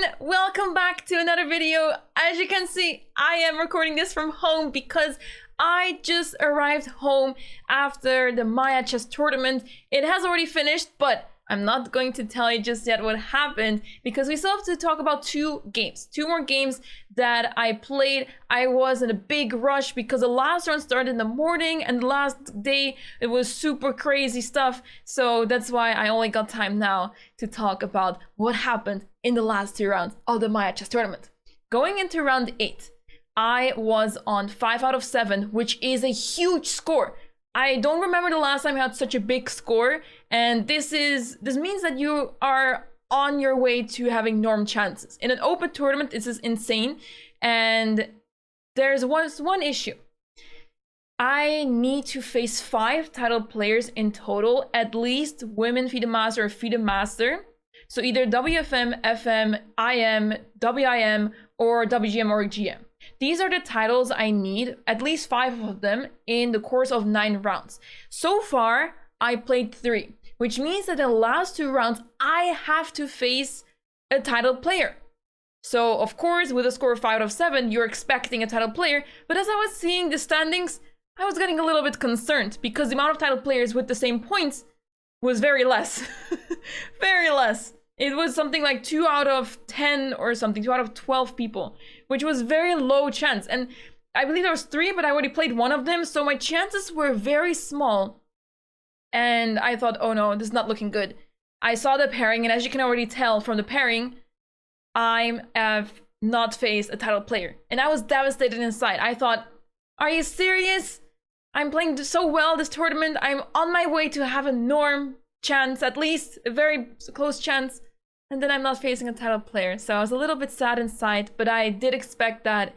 everyone, welcome back to another video. As you can see, I am recording this from home because I just arrived home after the Maia chess tournament. It has already finished, but I'm not going to tell you just yet what happened because we still have to talk about two more games that I played. I was in a big rush because the last round started in the morning and the last day it was super crazy stuff. So that's why I only got time now to talk about what happened in the last two rounds of the Maia chess tournament. Going into round 8, I was on 5 out of 7, which is a huge score. I don't remember the last time I had such a big score, and this means that you are on your way to having norm chances. In an open tournament, this is insane, and there's one issue. I need to face 5 title players in total, at least women FIDE Master or FIDE Master. So either WFM, FM, IM, WIM, or WGM or GM. These are the titles I need, at least 5 of them, in the course of 9 rounds. So far, I played 3, which means that in the last 2 rounds, I have to face a title player. So, of course, with a score of 5 out of 7, you're expecting a title player, but as I was seeing the standings, I was getting a little bit concerned because the amount of title players with the same points was very less. Very less. It was something like 2 out of 10 or something, 2 out of 12 people, which was very low chance. And I believe there was 3, but I already played one of them, so my chances were very small. And I thought, oh no, this is not looking good. I saw the pairing, and as you can already tell from the pairing, I have not faced a title player. And I was devastated inside. I thought, are you serious? I'm playing so well this tournament. I'm on my way to have a norm chance, at least a very close chance, and then I'm not facing a title player. So I was a little bit sad inside, but I did expect that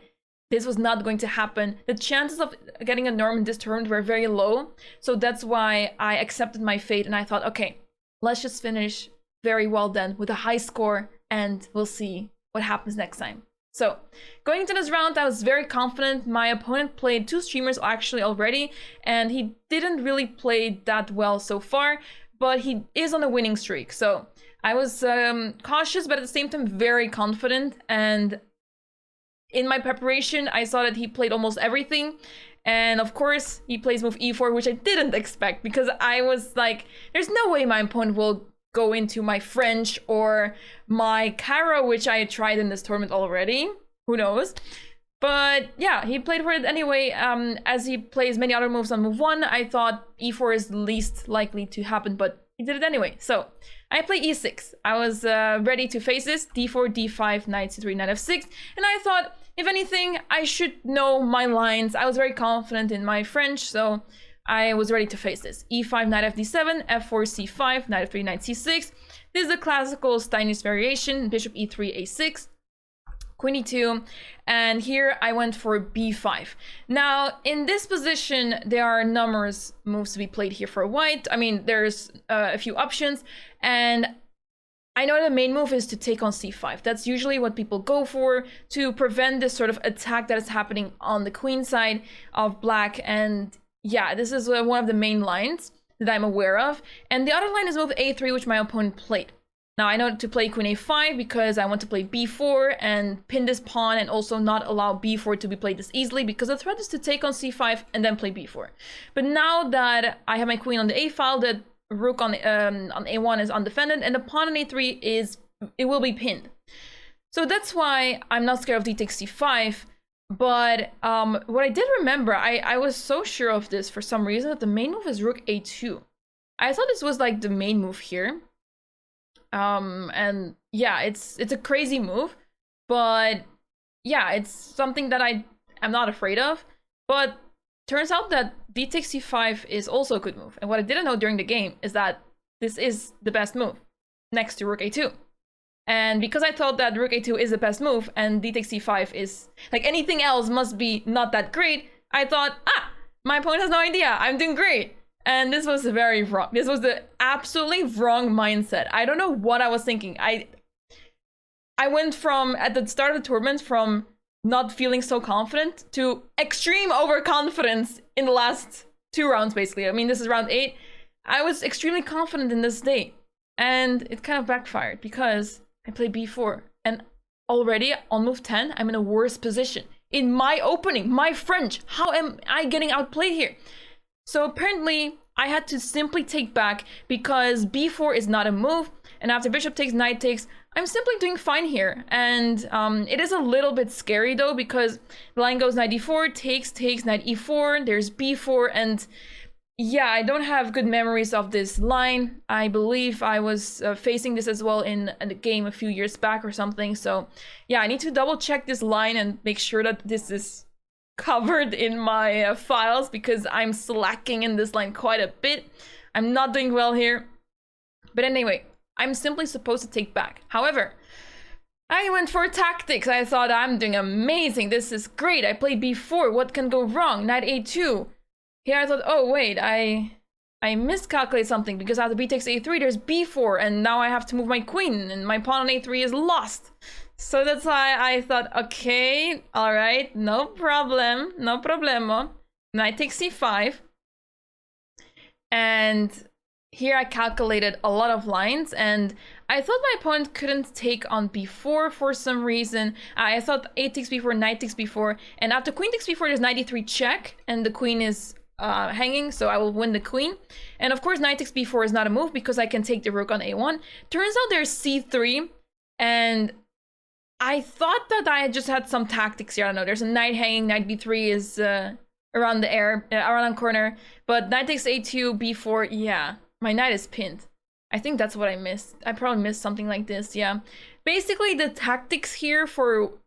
this was not going to happen. The chances of getting a norm in this tournament were very low, so that's why I accepted my fate and I thought, okay, let's just finish very well then with a high score and we'll see what happens next time. So going into this round, I was very confident. My opponent played 2 streamers actually already, and he didn't really play that well so far, but he is on a winning streak. So I was cautious, but at the same time very confident. And in my preparation, I saw that he played almost everything. And of course, he plays move e4, which I didn't expect because I was like, there's no way my opponent will go into my French or my Caro, which I tried in this tournament already. Who knows? But yeah, he played for it anyway. As he plays many other moves on move 1, I thought e4 is least likely to happen, but he did it anyway. So I play e6. I was ready to face this. d4, d5, knight c3, knight f6. And I thought, if anything, I should know my lines. I was very confident in my French, so I was ready to face this. e5, knight fd7, f4, c5, knight f3, knight c6. This is the classical Steinitz variation, bishop e3, a6. Queen e2, and here I went for b5. Now, in this position, there are numerous moves to be played here for white. I mean, there's a few options, and I know the main move is to take on c5. That's usually what people go for to prevent this sort of attack that is happening on the queen side of black. And yeah, this is one of the main lines that I'm aware of. And the other line is move a3, which my opponent played. Now, I know to play queen a5 because I want to play b4 and pin this pawn and also not allow b4 to be played this easily because the threat is to take on c5 and then play b4. But now that I have my queen on the a file, the rook on a1 is undefended and the pawn on a3 will be pinned. So that's why I'm not scared of d takes c5. But what I did remember, I was so sure of this for some reason, that the main move is rook a2. I thought this was like the main move here. And yeah, it's a crazy move, but yeah, it's something that I'm not afraid of. But turns out that d takes c5 is also a good move. And what I didn't know during the game is that this is the best move next to rook a2. And because I thought that rook a2 is the best move and d takes c5 is like anything else must be not that great, I thought, my opponent has no idea, I'm doing great. And this was very wrong. This was the absolutely wrong mindset. I don't know what I was thinking. I went from, at the start of the tournament, from not feeling so confident to extreme overconfidence in the last 2 rounds, basically. I mean, this is round 8. I was extremely confident in this day. And it kind of backfired because I played b4. And already on move 10, I'm in a worse position. In my opening, my French, how am I getting outplayed here? So apparently I had to simply take back because b4 is not a move, and after bishop takes, knight takes, I'm simply doing fine here. And it is a little bit scary though, because the line goes knight d4, takes, knight e4, there's b4, and yeah, I don't have good memories of this line. I believe I was facing this as well in a game a few years back or something. So yeah, I need to double check this line and make sure that this is covered in my files, because I'm slacking in this line quite a bit. I'm not doing well here. But anyway, I'm simply supposed to take back. However, I went for tactics. I thought I'm doing amazing. This is great. I played b4. What can go wrong? Knight a2. Here I thought, oh wait, I miscalculate something, because after b takes a3, there's b4, and now I have to move my queen, and my pawn on a3 is lost. So that's why I thought, okay, all right, no problem, no problemo. Knight takes c5. And here I calculated a lot of lines, and I thought my opponent couldn't take on b4 for some reason. I thought a takes b4, knight takes b4, and after queen takes b4, there's knight e3 check, and the queen is hanging, so I will win the queen. And of course, knight takes b4 is not a move because I can take the rook on a1. Turns out there's c3, and I thought that I just had some tactics here. I don't know, there's a knight hanging, knight b3 is around the air, around the corner, but knight takes a2, b4, yeah, my knight is pinned. I think that's what I missed. I probably missed something like this, yeah. Basically, the tactics here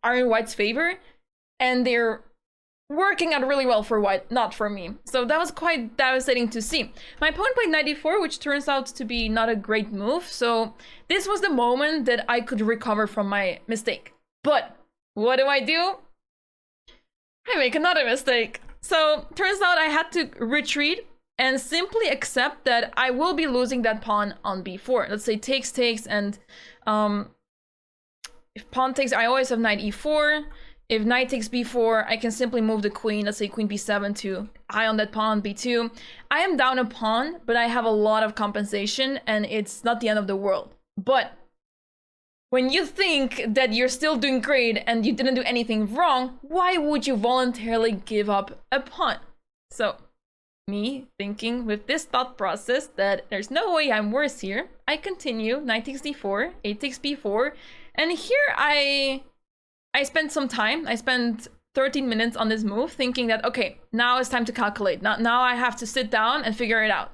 are in white's favor, and they're working out really well for white, not for me. So that was quite devastating to see. My opponent played knight d4, which turns out to be not a great move. So this was the moment that I could recover from my mistake. But what do? I make another mistake. So turns out I had to retreat and simply accept that I will be losing that pawn on b4. Let's say takes, and if pawn takes, I always have knight e4. If knight takes b4, I can simply move the queen, let's say queen b7 to eye on that pawn on b2. I am down a pawn, but I have a lot of compensation, and it's not the end of the world. But when you think that you're still doing great and you didn't do anything wrong, why would you voluntarily give up a pawn? So, me thinking with this thought process that there's no way I'm worse here, I continue, knight takes d4, a takes b4, and here I spent some time. I spent 13 minutes on this move thinking that, okay, now it's time to calculate. Now I have to sit down and figure it out.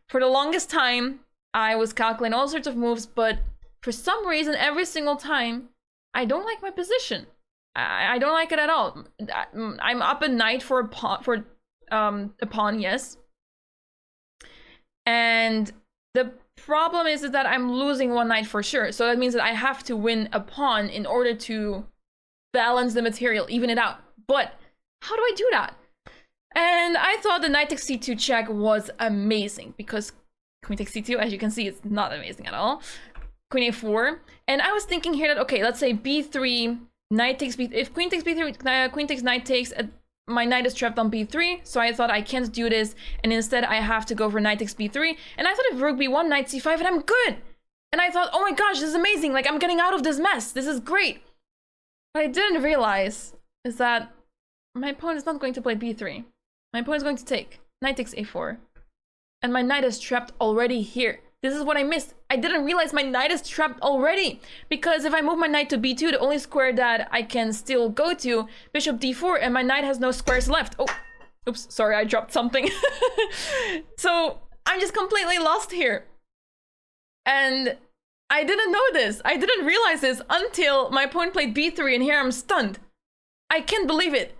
For the longest time, I was calculating all sorts of moves, but for some reason, every single time, I don't like my position. I don't like it at all. I'm up a knight for a pawn, yes. And the problem is that I'm losing one knight for sure. So that means that I have to win a pawn in order to balance the material, even it out. But how do I do that? And I thought the knight takes c2 check was amazing, because queen takes c2, as you can see, it's not amazing at all. Queen a4, and I was thinking here that, okay, let's say b3, knight takes b3. If queen takes b3, queen takes, knight takes, my knight is trapped on b3, so I thought I can't do this, and instead I have to go for knight takes b3. And I thought if rook b1, knight c5, and I'm good. And I thought, oh my gosh, this is amazing, like I'm getting out of this mess, this is great. What I didn't realize is that my opponent is not going to play b3. My opponent is going to take knight takes a4. And my knight is trapped already here. This is what I missed. I didn't realize my knight is trapped already. Because if I move my knight to b2, the only square that I can still go to, bishop d4, and my knight has no squares left. Oh, oops, sorry, I dropped something. So I'm just completely lost here. And I didn't know this. I didn't realize this until my opponent played b3, and here I'm stunned. I can't believe it.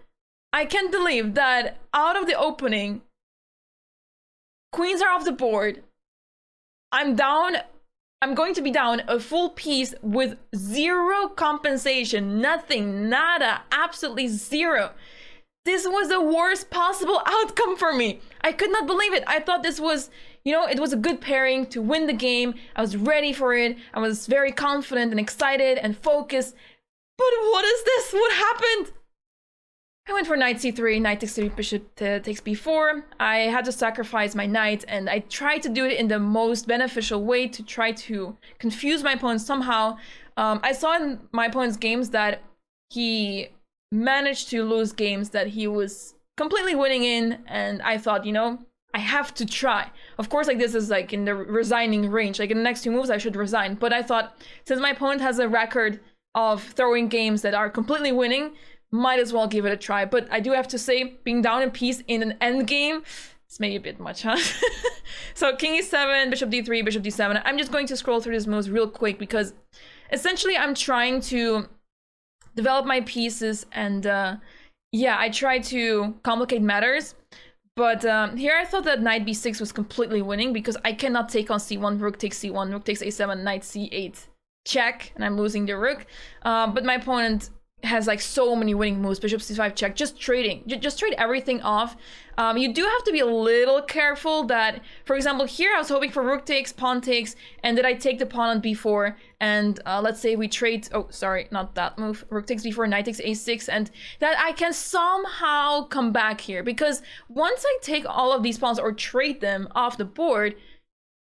I can't believe that out of the opening, queens are off the board. I'm down. I'm going to be down a full piece with zero compensation. Nothing. Nada. Absolutely zero. This was the worst possible outcome for me. I could not believe it. I thought this was, it was a good pairing to win the game. I was ready for it. I was very confident and excited and focused. But what is this? What happened? I went for knight c3, knight takes 3, bishop takes b4. I had to sacrifice my knight, and I tried to do it in the most beneficial way to try to confuse my opponent somehow. I saw in my opponent's games that he managed to lose games that he was completely winning in, and I thought, you know, I have to try. Of course, like, this is like in the resigning range. Like, in the next 2 moves, I should resign. But I thought, since my opponent has a record of throwing games that are completely winning, might as well give it a try. But I do have to say, being down a piece in an end game, it's maybe a bit much, huh? So King E7, Bishop D3, Bishop D7. I'm just going to scroll through these moves real quick because essentially I'm trying to develop my pieces, and yeah, I try to complicate matters. But here I thought that knight b6 was completely winning because I cannot take on c1, rook takes c1, rook takes a7, knight c8, check, and I'm losing the rook. But my opponent has like so many winning moves. Bishop c5 check, just trading, just trade everything off. You do have to be a little careful that, for example, here I was hoping for rook takes, pawn takes, and did I take the pawn on b4, and let's say we trade, oh sorry, not that move, rook takes b4, knight takes a6, and that I can somehow come back here, because once I take all of these pawns or trade them off the board,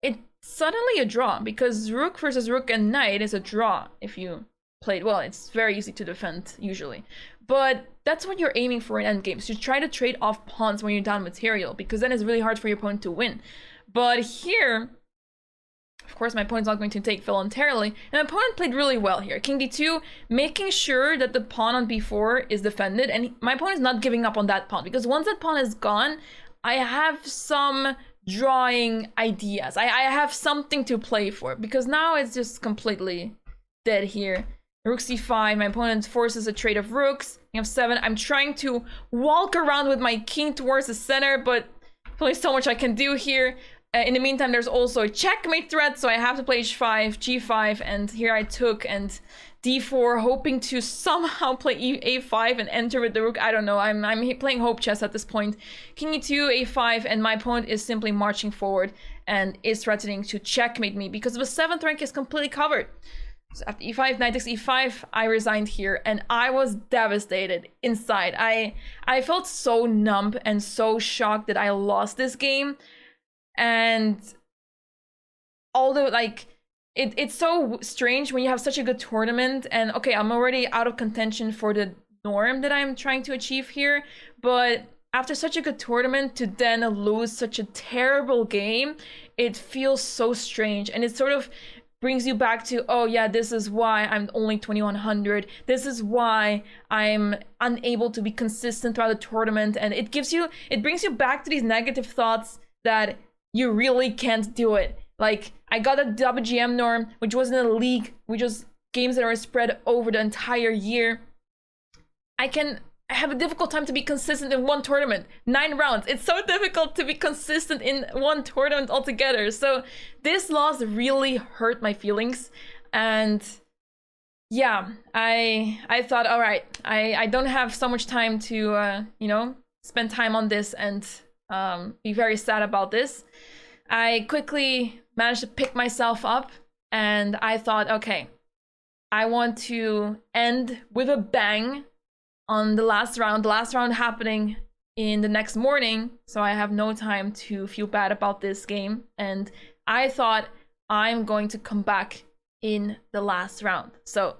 it's suddenly a draw, because rook versus rook and knight is a draw if you played well. It's very easy to defend usually, but that's what you're aiming for in endgames. You try to trade off pawns when you're down material, because then it's really hard for your opponent to win. But here, of course, my opponent's not going to take voluntarily, and my opponent played really well here. King d2, making sure that the pawn on b4 is defended, and my opponent's not giving up on that pawn, because once that pawn is gone, I have some drawing ideas. I have something to play for, because now it's just completely dead here. Rook c5, my opponent forces a trade of rooks. King f7, I'm trying to walk around with my king towards the center, but there's only so much I can do here. In the meantime, there's also a checkmate threat, so I have to play h5, g5, and here I took, and d4, hoping to somehow play a5 and enter with the rook. I don't know, I'm playing hope chess at this point. King e2, a5, and my opponent is simply marching forward and is threatening to checkmate me because the 7th rank is completely covered. So after e5, knight takes e5, I resigned here, and I was devastated inside. I felt so numb and so shocked that I lost this game. And although, like, it's so strange when you have such a good tournament, and okay, I'm already out of contention for the norm that I'm trying to achieve here, but after such a good tournament to then lose such a terrible game, it feels so strange, and it sort of brings you back to, oh yeah, this is why I'm only 2100. This is why I'm unable to be consistent throughout the tournament, and it brings you back to these negative thoughts that you really can't do it. Like, I got a WGM norm, which wasn't a league, which was games that are spread over the entire year. I have a difficult time to be consistent in one tournament. 9 rounds. It's so difficult to be consistent in one tournament altogether. So this loss really hurt my feelings. And yeah, I thought, all right, I don't have so much time to, you know, spend time on this and be very sad about this. I quickly managed to pick myself up, and I thought, okay, I want to end with a bang on the last round happening in the next morning, so I have no time to feel bad about this game. And I thought, I'm going to come back in the last round. So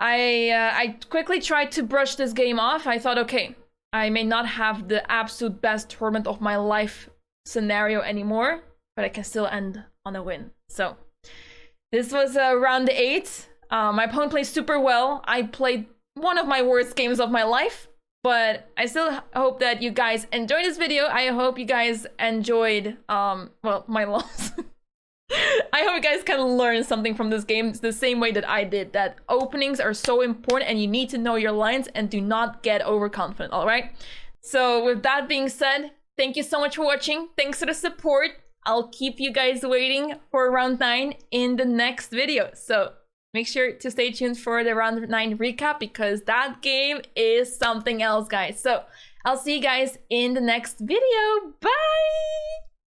I quickly tried to brush this game off. I thought, okay, I may not have the absolute best tournament of my life scenario anymore, but I can still end on a win. So this was round 8. My opponent played super well. I played one of my worst games of my life, but I still hope that you guys enjoyed this video. I hope you guys enjoyed well, my loss. I hope you guys can learn something from this game the same way that I did, that openings are so important and you need to know your lines and do not get overconfident, all right? So with that being said, thank you so much for watching. Thanks for the support. I'll keep you guys waiting for round 9 in the next video. So make sure to stay tuned for the round 9 recap, because that game is something else, guys. So I'll see you guys in the next video. Bye!